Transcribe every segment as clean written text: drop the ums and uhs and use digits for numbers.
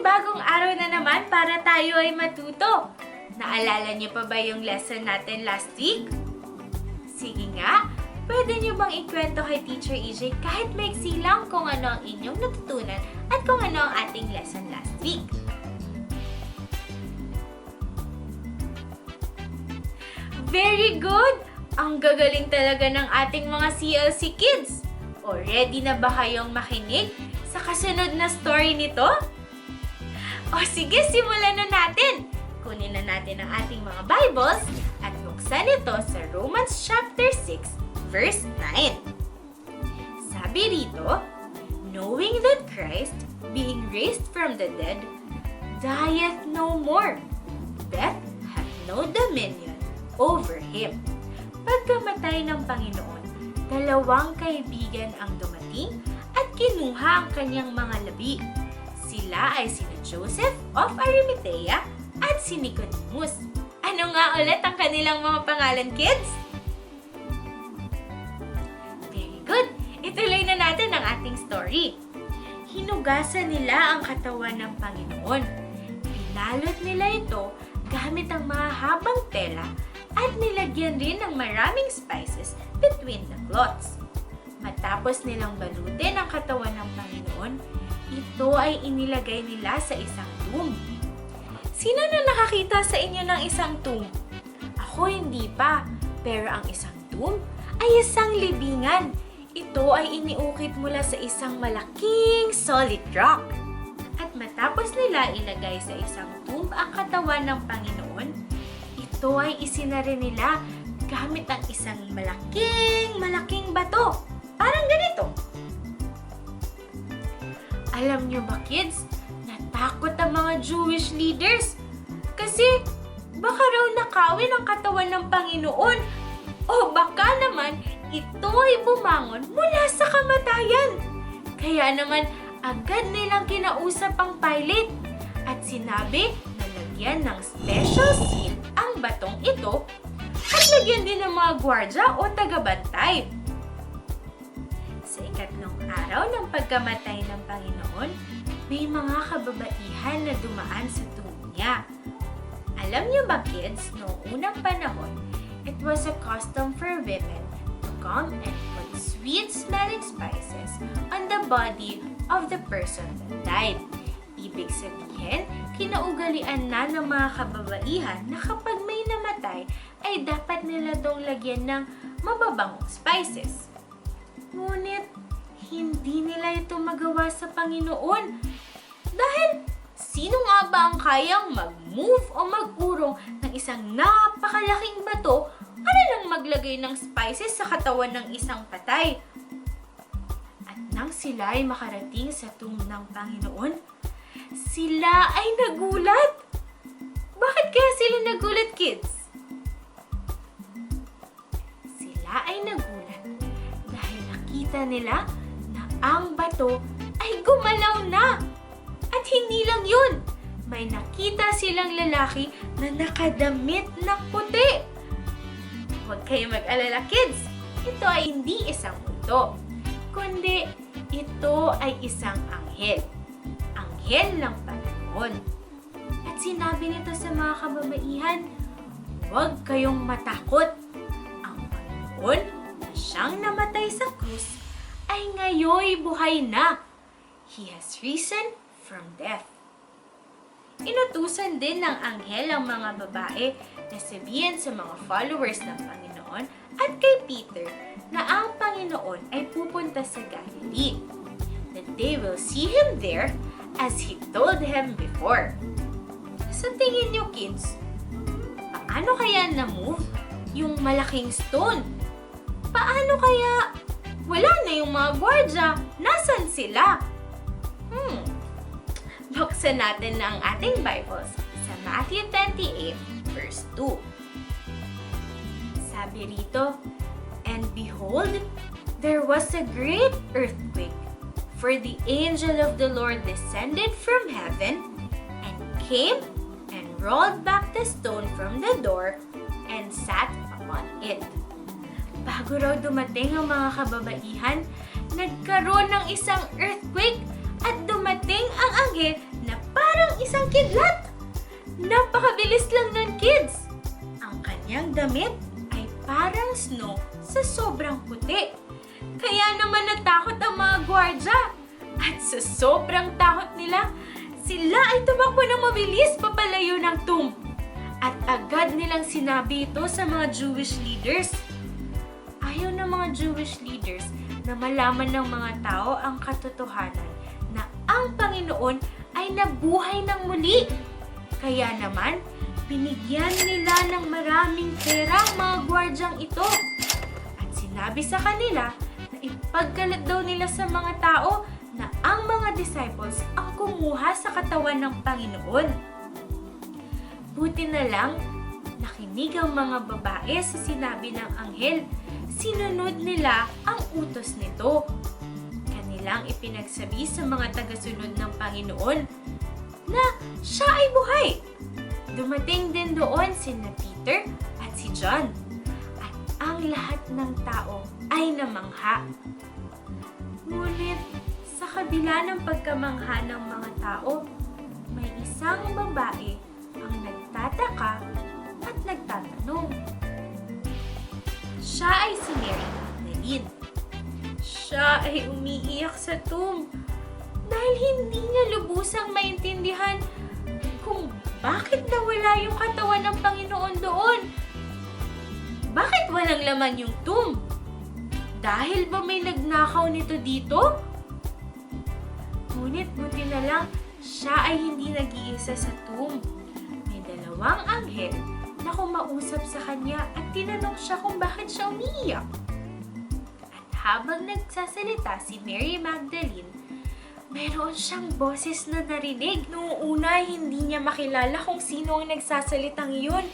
bagong araw na naman para tayo ay matuto. Naalala niyo pa ba yung lesson natin last week? Sige nga, pwede niyo bang ikwento kay Teacher EJ kahit maiksi lang kung ano ang inyong natutunan at kung ano ang ating lesson last week? Very good! Ang gagaling talaga ng ating mga CLC kids! O ready na ba kayong makinig sa kasunod na story nito? O sige, simulan na natin! Kunin na natin ang ating mga Bibles at buksan ito sa Romans chapter 6, verse 9. Sabi rito, knowing that Christ, being raised from the dead, dieth no more. Death hath no dominion over him. Pagkamatay ng Panginoon, dalawang kaibigan ang dumating at kinuha ang kanyang mga labi. Sila ay sina Joseph of Arimathea at si Nicodemus. Ano nga ulit ang kanilang mga pangalan, kids? Very good! Ituloy na natin ang ating story. Hinugasan nila ang katawan ng Panginoon. Pinalot nila ito gamit ang mahabang tela at nilagyan rin ng maraming spices between the cloths. Matapos nilang balutin ang katawan ng Panginoon, ito ay inilagay nila sa isang tomb. Sino na nakakita sa inyo ng isang tomb? Ako hindi pa, pero ang isang tomb ay isang libingan. Ito ay iniukit mula sa isang malaking solid rock. At matapos nila ilagay sa isang tomb ang katawan ng Panginoon, ito ay isinara nila gamit ang isang malaking bato. Parang ganito. Alam nyo ba, kids, natakot ang mga Jewish leaders kasi baka raw nakawin ang katawan ng Panginoon o baka naman ito ay bumangon mula sa kamatayan. Kaya naman agad nilang kinausap ang Pilate at sinabi na lagyan ng special seal ang batong ito at lagyan din ng mga gwardya o tagabantay. Sa ikatlong araw ng pagkamatay ng Panginoon, may mga kababaihan na dumaan sa tomb niya. Alam niyo ba, kids, noong unang panahon, it was a custom for women to come and put sweet-smelling spices on the body of the person that died. Ibig sabihin, kinaugalian na ng mga kababaihan na kapag may namatay, ay dapat nila tong lagyan ng mababangong spices. Ngunit, hindi nila ito magawa sa Panginoon. Dahil, sino nga ba ang kayang mag-move o mag-urong ng isang napakalaking bato para lang maglagay ng spices sa katawan ng isang patay? At nang sila ay makarating sa tomb ng Panginoon, sila ay nagulat. Bakit kaya sila nagulat, kids? Sila ay nagulat dahil nakita nila na ang bato ay gumalaw na. At hindi lang yun, may nakita silang lalaki na nakadamit ng puti. Huwag kayong mag-alala, kids. Ito ay hindi isang multo, kundi ito ay isang anghel. Anghel ng Panginoon. At sinabi nito sa mga kababaihan, huwag kayong matakot. Ang Panginoon na siyang namatay sa krus ay ngayoy buhay na. He has risen from death. Inutusan din ng anghel ang mga babae na sabihin sa mga followers ng Panginoon at kay Peter na ang Panginoon ay pupunta sa Galilee. That they will see Him there as He told him before. Sa tingin niyo, kids, paano kaya na-move yung malaking stone? Paano kaya wala na yung mga gwardya? Nasaan sila? Buksan natin na ang ating Bibles sa Matthew 28, verse 2. Sabi rito, and behold, there was a great earthquake, for the angel of the Lord descended from heaven and came and rolled back the stone from the door and sat upon it. Bago raw dumating ang mga kababaihan, nagkaroon ng isang earthquake at dumating ang anghel na parang isang kidlat. Napakabilis lang nun, kids. Ang kanyang damit ay parang snow sa sobrang puti. Kaya naman natakot ang mga gwardya. At sa sobrang takot nila, sila ay tumakbo ng mabilis papalayo ng tomb. At agad nilang sinabi ito sa mga Jewish leaders. Ayaw ng mga Jewish leaders na malaman ng mga tao ang katotohanan na ang Panginoon ay nabuhay ng muli. Kaya naman, binigyan nila ng maraming pera ang mga gwardyang ito. At sinabi sa kanila na ipagkalat daw nila sa mga tao na ang mga disciples ang kumuha sa katawan ng Panginoon. Buti na lang, nakinig ang mga babae sa sinabi ng anghel. Sinunod nila ang utos nito. Kanilang ipinagsabi sa mga tagasunod ng Panginoon na siya ay buhay. Dumating din doon sina Peter at si John. At ang lahat ng tao ay namangha. Ngunit sa kabila ng pagkamangha ng mga tao, may isang babae ang nagtataka at nagtatanong. Siya ay si Mary Magdalene. Siya ay umiiyak sa tomb dahil hindi niya lubusang maintindihan kung bakit nawala yung katawan ng Panginoon doon. Bakit walang laman yung tomb? Dahil ba may nagnakaw nito dito? Ngunit buti na lang, siya ay hindi nag-iisa sa tomb. May dalawang anghel na kumausap sa kanya at tinanong siya kung bakit siya umiiyak. At habang nagsasalita si Mary Magdalene, meron siyang boses na narinig. Noong una, hindi niya makilala kung sino ang nagsasalitang iyon.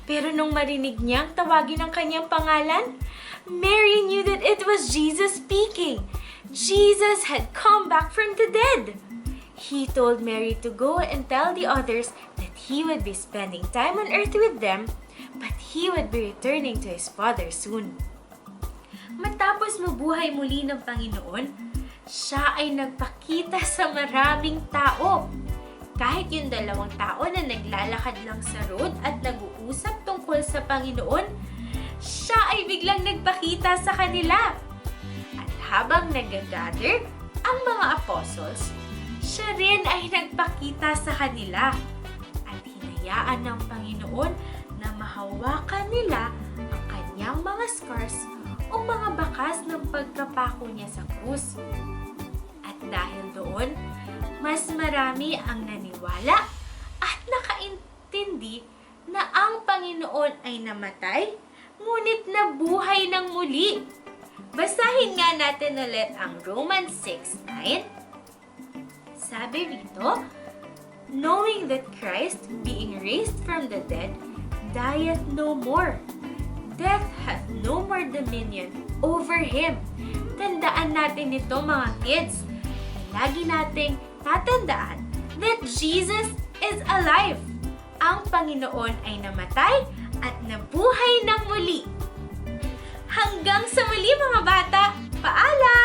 Pero nung marinig niyang tawagin ang kanyang pangalan, Mary knew that it was Jesus speaking. Jesus had come back from the dead. He told Mary to go and tell the others that he would be spending time on earth with them, but he would be returning to his Father soon. Matapos mabuhay muli ng Panginoon, siya ay nagpakita sa maraming tao. Kahit yung dalawang tao na naglalakad lang sa road at nag-uusap tungkol sa Panginoon, siya ay biglang nagpakita sa kanila. At habang nag-gather ang mga apostles, siya rin ay nagpakita sa kanila. At hinayaan ng Panginoon na mahawakan nila ang kanyang mga scars o mga bakas ng pagkapako niya sa krus. At dahil doon, mas marami ang naniwala at nakaintindi na ang Panginoon ay namatay, ngunit nabuhay ng muli. Basahin nga natin ulit ang Romans 6:9. Sabi rito, knowing that Christ, being raised from the dead, dieth no more. Death hath no more dominion over him. Tandaan natin ito, mga kids. Lagi nating tatandaan that Jesus is alive. Ang Panginoon ay namatay at nabuhay ng muli. Hanggang sa muli, mga bata! Paalam!